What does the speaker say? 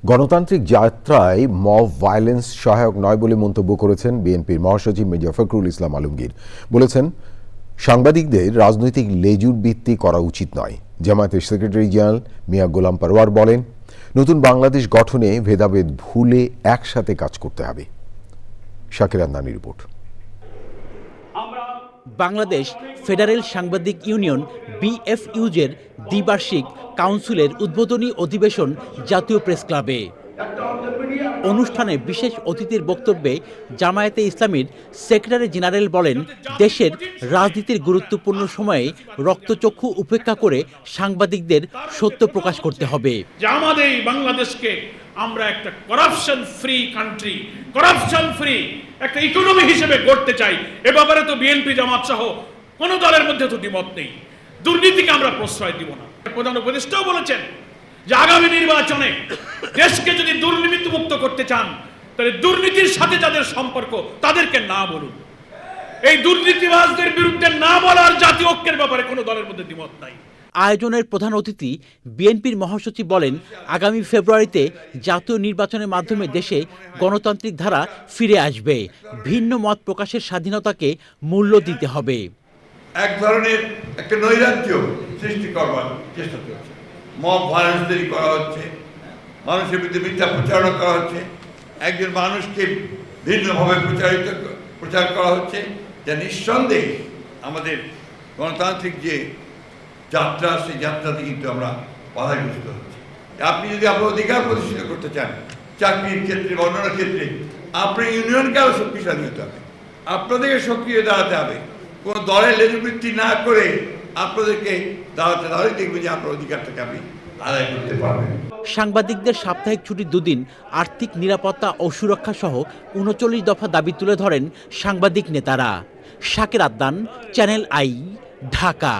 গণতান্ত্রিক যাত্রায় mob violence সহায়ক নয় বলে মন্তব্য করেছেন বিএনপির মহাসচিব মির্জা ফখরুল ইসলাম আলমগীর। বলেছেন, সাংবাদিকদের রাজনৈতিক লেজুর বৃত্তি করা উচিত নয়। জামায়াতের সেক্রেটারি জেনারেল মিয়া গোলাম পরওয়ার বলেন, নতুন বাংলাদেশ গঠনে ভেদাভেদ ভুলে একসাথে কাজ করতে হবে। শাকির আদনানী রিপোর্ট। বাংলাদেশ ফেডারেল সাংবাদিক ইউনিয়ন বিএফইউজের দ্বিবার্ষিক কাউন্সিলের উদ্বোধনী অধিবেশন জাতীয় প্রেস ক্লাবে। অনুষ্ঠানে বিশেষ অতিথির বক্তব্যে জামায়াতে ইসলামীর সেক্রেটারি জেনারেল বলেন, দেশের রাজনীতির গুরুত্বপূর্ণ সময়ে রক্তচক্ষু উপেক্ষা করে সাংবাদিকদের সত্য প্রকাশ করতে হবে। আমাদের এই বাংলাদেশকে আমরা একটা corruption free country, corruption free একটা ইকোনমি হিসেবে গড়তে চাই। এ ব্যাপারে তো বিএনপি জামাত সহ কোনো দলের মধ্যে তো দ্বিমত নেই। দুর্নীতিকে আমরা প্রশ্রয় দিব না। প্রধান উপদেষ্টাও বলেছেন যে আগামী নির্বাচনে দেশকে যদি দুর্নীতিমুক্ত করতে চান তাহলে দুর্নীতির সাথে যাদের সম্পর্ক তাদেরকে না বলুন। এই দুর্নীতিবাজদের বিরুদ্ধে না বলার জাতীয় ঐক্যের ব্যাপারে কোনো দলের মধ্যে দ্বিমত নাই। আয়োজনের প্রধান অতিথি বিএনপির মহাসচিব বলেন, আগামী ফেব্রুয়ারিতে জাতীয় নির্বাচনের মাধ্যমে দেশে গণতান্ত্রিক ধারা ফিরে আসবে। ভিন্ন মত প্রকাশের স্বাধীনতাকে মূল্য দিতে হবে। এক ধরনের একটা নৈরাজ্য সৃষ্টি করবার চেষ্টা চলছে, মব ভায়োলেন্স তৈরি করা হচ্ছে, মানুষের বিরুদ্ধে মিথ্যা প্রচারণা করা হচ্ছে, একজন মানুষকে ভিন্নভাবে প্রচার করা হচ্ছে, যা নিঃসন্দেহে আমাদের গণতান্ত্রিক যে যাত্রা, সেই যাত্রাতে কিন্তু আমরা বাধাগ্রস্ত হচ্ছি। আপনি যদি আপনার অধিকার প্রতিষ্ঠিত করতে চান, চাকরির ক্ষেত্রে বা অন্যান্য ক্ষেত্রে, আপনার ইউনিয়নকে আরও শক্তিশালী হতে হবে, আপনাদেরকে সক্রিয় দাঁড়াতে হবে। কোনো দলের লেজুবৃত্তি না করে আপনাদেরকে দাঁড়াতে দাঁড়িয়ে দেখবে যে আপনার অধিকারটাকে আপনি আদায় করতে পারবেন। সাংবাদিকদের সাপ্তাহিক ছুটির দুদিন, আর্থিক নিরাপত্তা ও সুরক্ষা সহ ৩৯ দফা দাবি তুলে ধরেন সাংবাদিক নেতারা। Shakir Adnan, channel I, Dhaka.